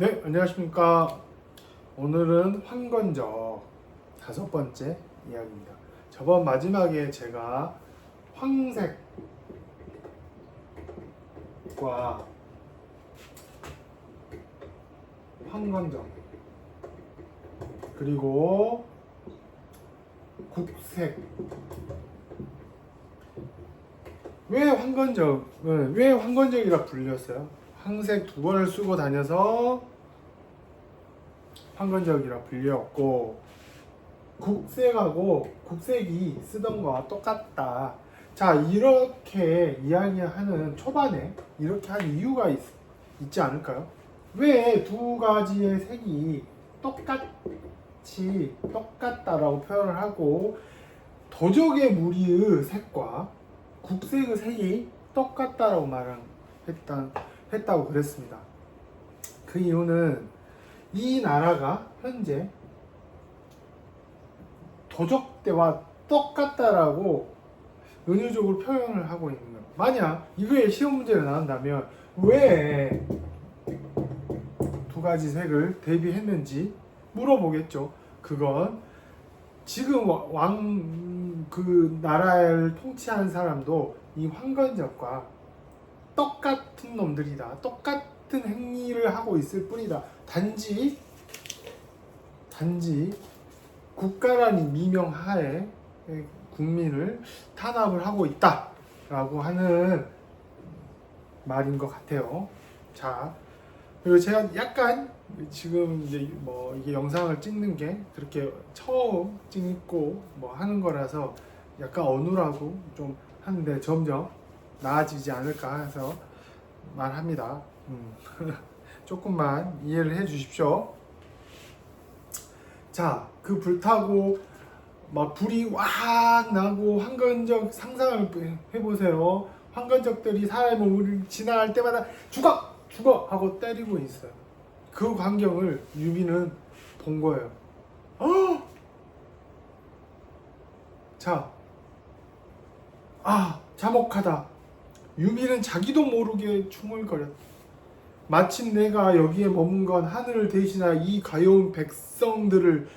네, 안녕하십니까. 오늘은 황건적 5번째 이야기입니다. 저번 마지막에 제가 황색과 황건적 그리고 국색, 왜 황건적이라 불렸어요? 황색 2번을 쓰고 다녀서 황건적이라 불렸고, 국색이 쓰던 거와 똑같다. 자, 이렇게 이야기하는 초반에 이렇게 한 이유가 있지 않을까요? 왜 두 가지의 색이 똑같다라고 표현을 하고 도적의 무리의 색과 국색의 색이 똑같다라고 했다고 그랬습니다. 그 이유는 이 나라가 현재 도적 때와 똑같다라고 은유적으로 표현을 하고 있는 거예요. 만약 이거에 시험 문제가 나온다면 왜 두 가지 색을 대비했는지 물어보겠죠. 그건 지금 그 나라를 통치한 사람도 이 황건적과 똑같은 놈들이다. 똑같은 행위를 하고 있을 뿐이다. 단지 국가라는 미명하에 국민을 탄압을 하고 있다라고 하는 말인 것 같아요. 자, 그리고 제가 약간 지금 이제 이게 영상을 찍는 게 그렇게 처음 찍고 하는 거라서 약간 어눌하고 좀 하는데 점점 나아지지 않을까 해서 말합니다. 조금만 이해를 해 주십시오. 자, 그 불타고 막 불이 확 나고 황건적 상상을 해보세요. 황건적들이 사람을 지나갈 때마다 죽어 하고 때리고 있어요. 그 광경을 유비는 본 거예요. 자, 자목하다. 유비는 자기도 모르게 중얼거렸다. 마침 내가 여기에 머문 건 하늘을 대신하 이 가여운 백성들을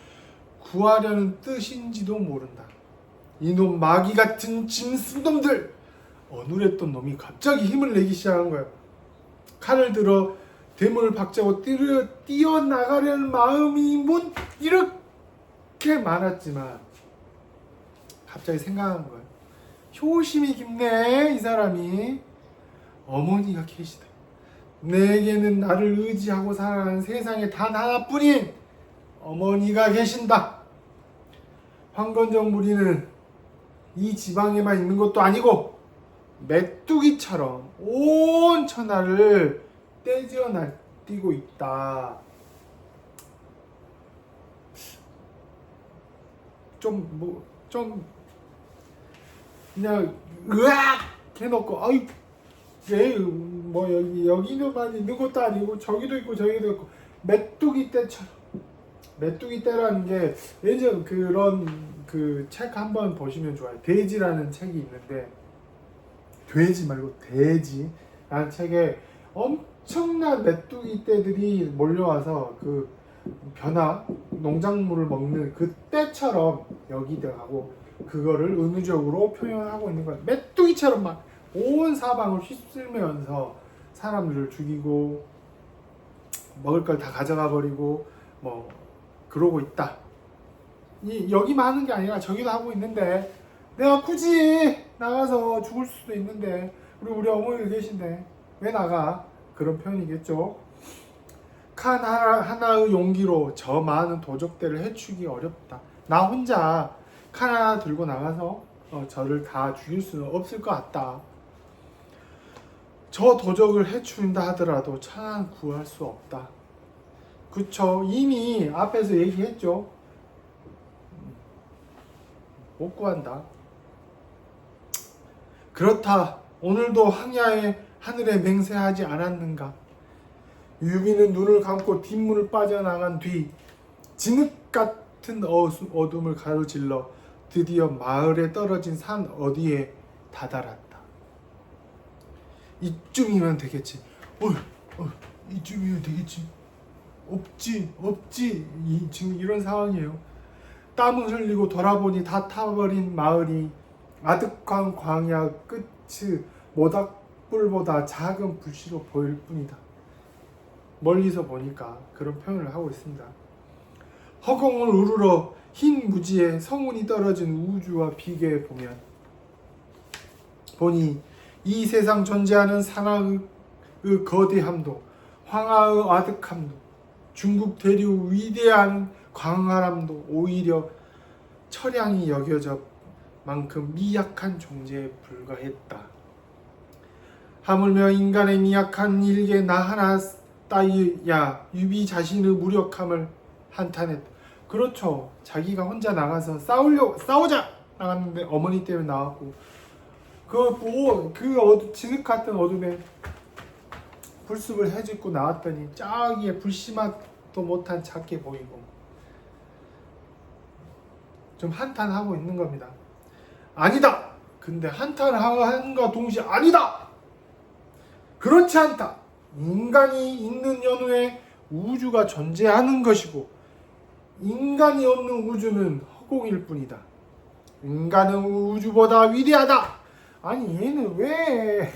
구하려는 뜻인지도 모른다. 이놈 마귀 같은 짐승놈들! 어눌했던 놈이 갑자기 힘을 내기 시작한 거야. 칼을 들어 대문을 박자고 뛰어나가려는 마음이 이렇게 많았지만 갑자기 생각한 거야. 효심이 깊네, 이 사람이. 어머니가 계시다. 내게는 나를 의지하고 살아가는 세상에 단 하나뿐인 어머니가 계신다. 황건적 무리는 이 지방에만 있는 것도 아니고 메뚜기처럼 온 천하를 떼지어 날뛰고 있다. 좀 그냥 으악 해놓고 여기만 있는 것도 아니고 저기도 있고 저기도 있고 메뚜기 떼처럼. 메뚜기 떼라는 게 예전 그런 그 책 한번 보시면 좋아요. 돼지라는 책이 있는데, 돼지 말고 돼지라는 책에 엄청난 메뚜기 떼들이 몰려와서 그 농작물을 먹는 그 떼처럼 여기다가고 그거를 은유적으로 표현하고 있는 거예요. 메뚜기처럼 막 온 사방을 휩쓸면서 사람들을 죽이고 먹을 걸 다 가져가 버리고 그러고 있다. 여기만 하는 게 아니라 저기도 하고 있는데 내가 굳이 나가서 죽을 수도 있는데 우리 어머니가 계신데 왜 나가? 그런 표현이겠죠. 칼 하나의 용기로 저 많은 도적들을 해치기 어렵다. 나 혼자 칼 하나 들고 나가서 저를 다 죽일 수는 없을 것 같다. 저 도적을 해치운다 하더라도 천하는 구할 수 없다. 그쵸? 이미 앞에서 얘기했죠. 못 구한다. 그렇다. 오늘도 황야의 하늘에 맹세하지 않았는가? 유비는 눈을 감고 뒷문을 빠져나간 뒤 진흙 같은 어둠을 가로질러 드디어 마을에 떨어진 산 어디에 다다랐다. 이쯤이면 되겠지. 이쯤이면 되겠지. 없지. 지금 이런 상황이에요. 땀을 흘리고 돌아보니 다 타버린 마을이 아득한 광야 끝이 모닥불보다 작은 불씨로 보일 뿐이다. 멀리서 보니까 그런 표현을 하고 있습니다. 허공을 우르러 흰 무지에 성운이 떨어진 우주와 비교해 보니 이 세상 존재하는 산하의 거대함도 황하의 아득함도 중국 대륙 위대한 광활함도 오히려 처량히 여겨져 만큼 미약한 존재에 불과했다. 하물며 인간의 미약한 일개 나 하나 따위야 유비 자신의 무력함을 한탄했다. 그렇죠. 자기가 혼자 나가서 싸우자 나갔는데 어머니 때문에 나왔고 진흙 같은 어둠에 불쑥을 해짓고 나왔더니 짝이에 불씨맛도 못한 작게 보이고 좀 한탄하고 있는 겁니다. 아니다. 근데 한탄하는가 동시에 아니다. 그렇지 않다. 인간이 있는 연후에 우주가 존재하는 것이고 인간이 없는 우주는 허공일 뿐이다. 인간은 우주보다 위대하다. 아니 얘는 왜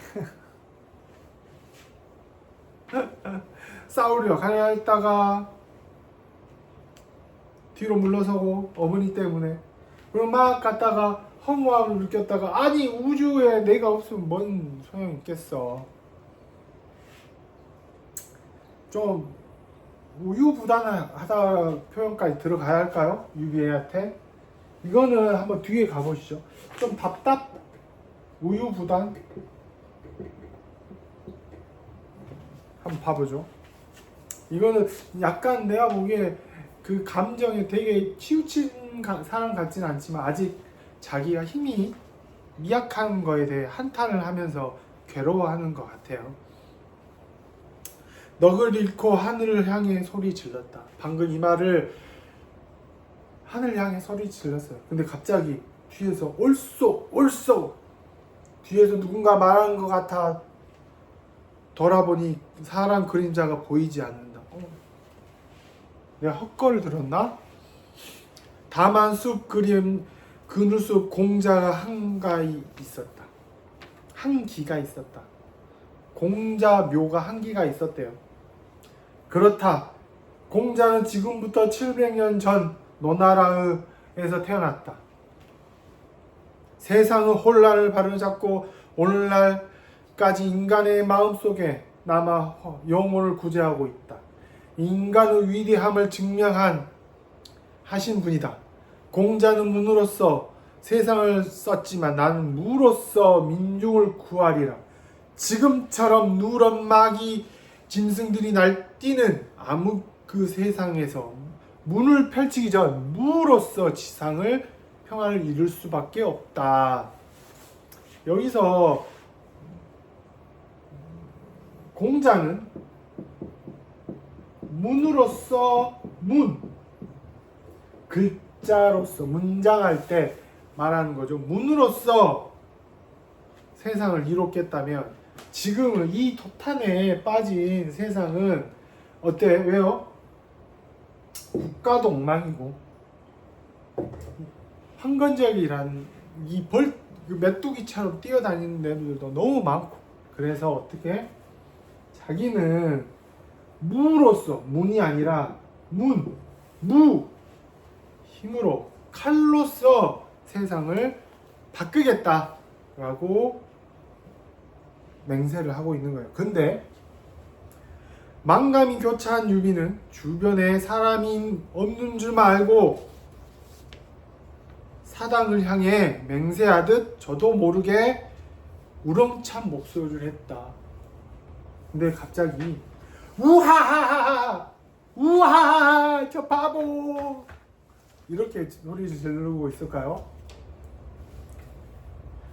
싸우려 가야 했다가 뒤로 물러서고 어머니 때문에 그럼 막 갔다가 허무함을 느꼈다가 아니 우주에 내가 없으면 뭔 소용이 있겠어. 좀 우유부단하다 표현까지 들어가야 할까요? 유비애한테 이거는 한번 뒤에 가보시죠. 좀 우유부단 한번 봐보죠. 이거는 약간 내가 보기에 그 감정에 되게 치우친 사람 같지는 않지만 아직 자기가 힘이 미약한 거에 대해 한탄을 하면서 괴로워하는 것 같아요. 넋을 잃고 하늘을 향해 소리 질렀다. 방금 이 말을 하늘 향해 소리 질렀어요. 근데 갑자기 뒤에서 옳소 뒤에서 누군가 말하는 것 같아 돌아보니 사람 그림자가 보이지 않는다. 내가 헛걸 들었나? 다만 숲 그늘 속 공자가 한 기가 있었다. 공자 묘가 한 기가 있었대요. 그렇다. 공자는 지금부터 700년 전 노나라에서 태어났다. 세상의 혼란을 바로잡고 오늘날까지 인간의 마음속에 남아 영혼을 구제하고 있다. 인간의 위대함을 하신 분이다. 공자는 문으로서 세상을 썼지만 나는 무로서 민중을 구하리라. 지금처럼 누런 마귀 짐승들이 날뛰는 암흑 그 세상에서 문을 펼치기 전 무로서 지상을 평화를 이룰 수밖에 없다. 여기서 공자는 문으로서 글자로서 문장할 때 말하는 거죠. 문으로서 세상을 이롭겠다면 지금은 이 토탄에 빠진 세상은 어때? 왜요? 국가도 엉망이고 황건적이란 메뚜기처럼 뛰어다니는 애들도 너무 많고 그래서 어떻게? 자기는 무로서 문이 아니라 힘으로 칼로서 세상을 바꾸겠다라고 맹세를 하고 있는 거예요. 근데 망감이 교차한 유비는 주변에 사람이 없는 줄만 알고 사당을 향해 맹세하듯 저도 모르게 우렁찬 목소리를 했다. 근데 갑자기 우하하하 저 바보 이렇게 소리 지르고 있을까요?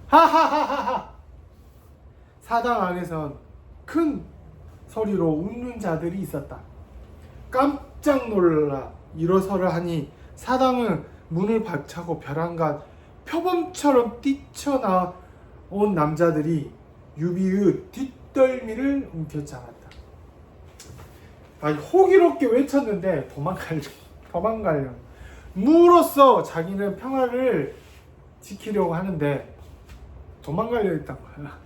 하하하하하 사당 안에선 큰 소리로 웃는 자들이 있었다. 깜짝 놀라 일어서려 하니 사당은 문을 박차고 벼랑간 표범처럼 뛰쳐나온 남자들이 유비의 뒷덜미를 움켜잡았다. 아니 호기롭게 외쳤는데 도망가려. 무로써 자기는 평화를 지키려고 하는데 도망가려 했단 거야.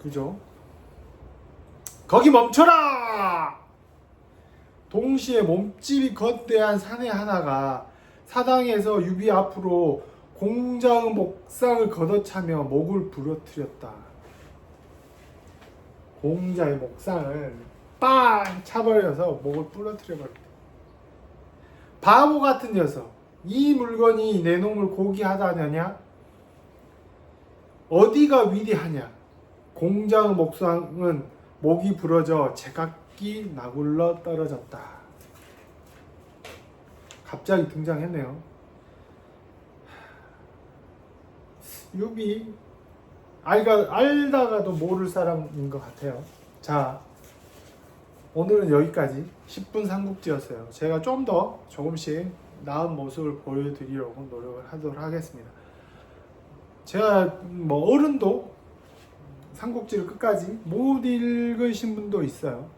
그죠? 거기 멈춰라! 동시에 몸집이 거대한 사내 하나가 사당에서 유비 앞으로 공장의 목상을 걷어차며 목을 부러뜨렸다. 공자의 목상을 빵 차버려서 목을 부러뜨려버렸다. 바보 같은 녀석, 이 물건이 내 놈을 고귀하다느냐? 어디가 위대하냐? 공장의 목상은 목이 부러져 제각기 나굴러 떨어졌다. 갑자기 등장했네요. 유비 알다가도 모를 사람인 것 같아요. 자, 오늘은 여기까지 10분 삼국지였어요. 제가 좀 더 조금씩 나은 모습을 보여드리려고 노력을 하도록 하겠습니다. 제가 뭐 어른도 삼국지를 끝까지 못 읽으신 분도 있어요.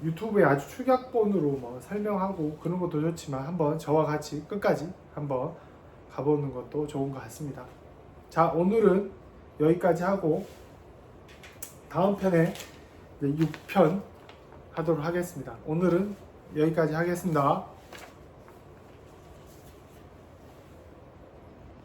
유튜브에 아주 축약본으로 뭐 설명하고 그런 것도 좋지만 한번 저와 같이 끝까지 한번 가보는 것도 좋은 것 같습니다. 자, 오늘은 여기까지 하고 다음 편에 6편 하도록 하겠습니다. 오늘은 여기까지 하겠습니다.